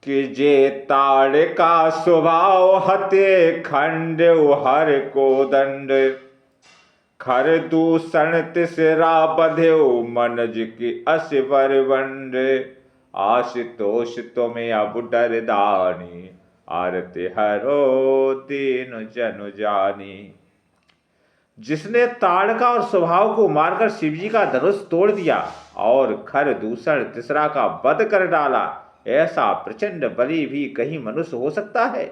कि जे ताड़ का स्वभाव हते खंड हर को दंड। खर दूषण तिसरा बध्यो मनज की असवर वंड। आशुतोष तुम्हें अब डर दानी आरती हरो दीन जनु जानी। जिसने ताड़का और स्वभाव को मारकर शिवजी का धनुष तोड़ दिया और खर दूषण तिसरा का वध कर डाला, ऐसा प्रचंड बलि भी कहीं मनुष्य हो सकता है।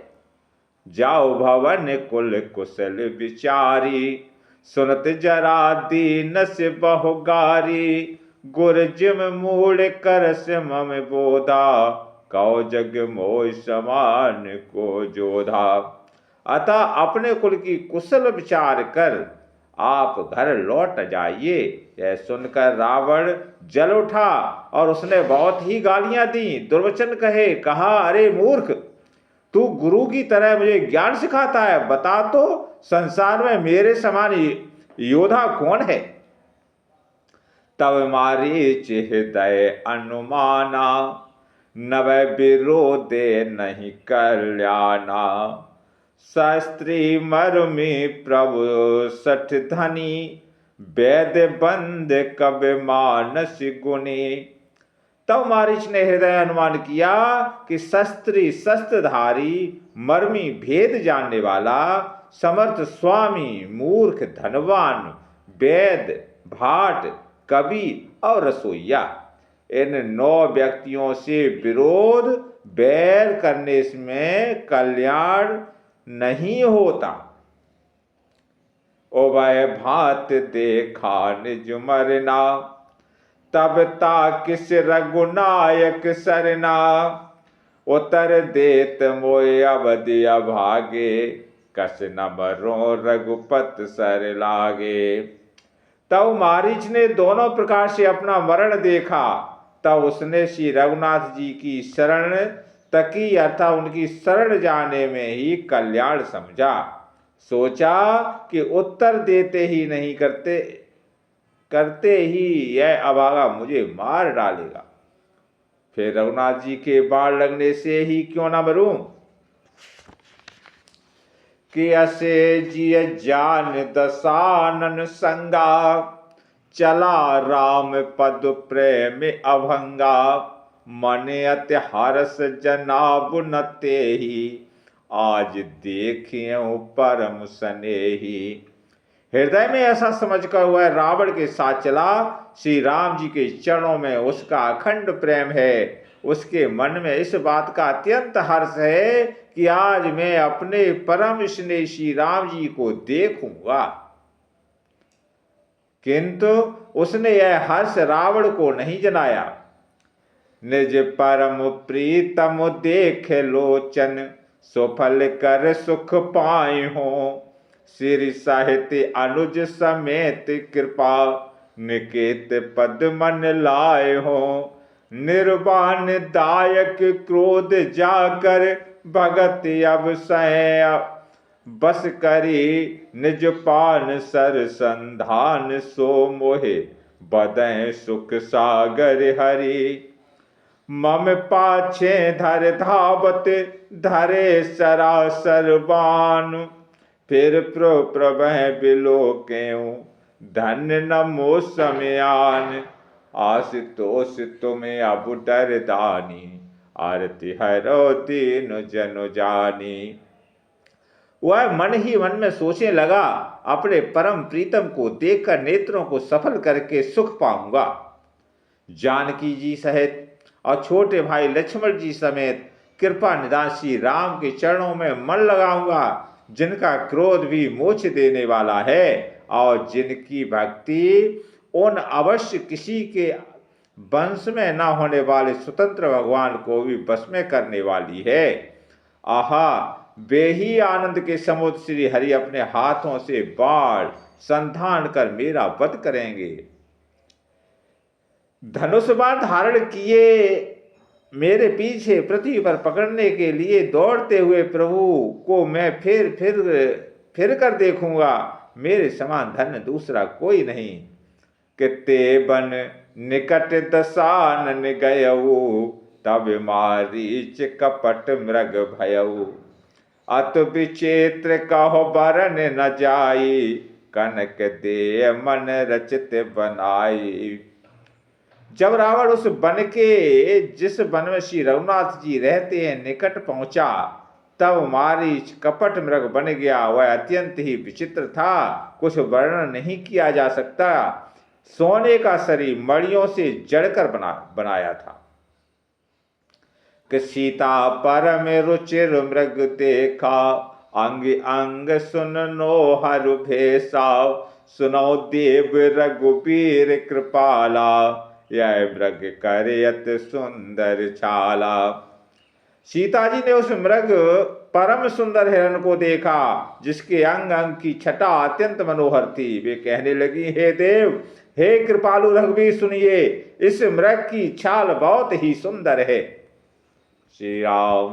जाओ भवन कुल कुशल विचारी सुनत जरा दीन से बहुगारी। गुर जिम मूल करस मम बोधा कौ जग मोह समान को जोधा। अतः अपने कुल की कुशल विचार कर आप घर लौट जाइए। यह सुनकर रावण जल उठा और उसने बहुत ही गालियां दी, दुर्वचन कहे, कहा, अरे मूर्ख, तू गुरु की तरह मुझे ज्ञान सिखाता है, बता तो संसार में मेरे समान योद्धा कौन है। तब मारीच हृदय अनुमाना नव विरोधे नहीं कल्याणा। शास्त्री मरुमि प्रभु सठ धनी वेद बंद कब मानस गुणी। तब मारीच ने हृदय अनुमान किया कि शस्त्री शस्त्रधारी मर्मी भेद जानने वाला समर्थ स्वामी मूर्ख धनवान वेद भाट कवि और रसोईया, इन 9 व्यक्तियों से विरोध बैर करने में कल्याण नहीं होता। उभय भात देखा निज मरना तब ता किस रघुनायक सरना। उतर देत मोय अवधि अभागे कस न मरो रघुपत सर लागे। तब मारीच ने दोनों प्रकार से अपना मरण देखा। तब उसने श्री रघुनाथ जी की शरण तकी अर्थात उनकी शरण जाने में ही कल्याण समझा। सोचा कि उत्तर देते ही नहीं करते ही यह अभागा मुझे मार डालेगा, फिर रघुनाथ जी के बाण लगने से ही क्यों ना मरूं। कि असे जिय जान दसानन संगा चला राम पद प्रेम अभंगा। मन अति हरस जनाब न तेहि आज देखियो परम स्नेही। हृदय में ऐसा समझकर वह रावण के साथ चला। श्री राम जी के चरणों में उसका अखंड प्रेम है। उसके मन में इस बात का अत्यंत हर्ष है कि आज मैं अपने परम स्नेही श्री राम जी को देखूंगा। किंतु उसने यह हर्ष रावण को नहीं जनाया। निज परम प्रीतम देख लोचन सुफल कर सुख पाए हो। श्री साहित्य अनुज समेत कृपा निकेत पद मन लाए हो। निर्वाण दायक क्रोध जाकर भगत अब सह बस करी। निज पान सर संधान सो मोहे बदय सुख सागर हरि। मम पाछे धर धावत धरे सरासर बान। फिर प्रभह बिलो क्यों धन्य नमो समयान। आशुतोष तुम्हें अब डर दानी आरती हरो दीन जनु जानी। वह मन ही मन में सोचने लगा, अपने परम प्रीतम को देखकर नेत्रों को सफल करके सुख पाऊंगा। जानकी जी सहित और छोटे भाई लक्ष्मण जी समेत कृपा निधान श्री राम के चरणों में मन लगाऊंगा, जिनका क्रोध भी मोक्ष देने वाला है और जिनकी भक्ति उन अवश्य किसी के वंश में न होने वाले स्वतंत्र भगवान को भी वश में करने वाली है। आहा, वे ही आनंद के समुद्र श्री हरि अपने हाथों से बाण संधान कर मेरा वध करेंगे। धनुष बाण धारण किए मेरे पीछे पृथ्वी पर पकड़ने के लिए दौड़ते हुए प्रभु को मैं फिर कर देखूंगा। मेरे समान धन्य दूसरा कोई नहीं। किते बन निकट दसानन गयऊ तब मारीच कपट मृग भयऊ। अत विचित्र कहो बरन न जाई, कनक दे मन रचित बनाई। जब रावण उस वन के, जिस वन में श्री रघुनाथ जी रहते हैं, निकट पहुंचा, तब मारीच कपट मृग बन गया। वह अत्यंत ही विचित्र था, कुछ वर्णन नहीं किया जा सकता। सोने का शरीर मणियों से जड़कर बनाया था। कि सीता परम रुचिर मृग देखा, अंग अंग सुननो हरु भेसा। सुनो देव रघुबीर कृपाला, यह मृग करयत सुंदर छाला। सीता जी ने उस मृग परम सुंदर हिरण को देखा, जिसके अंग अंग की छटा अत्यंत मनोहर थी। वे कहने लगी, हे देव, हे कृपालु रघुवीर, सुनिए, इस मृग की छाल बहुत ही सुंदर है। श्री राम।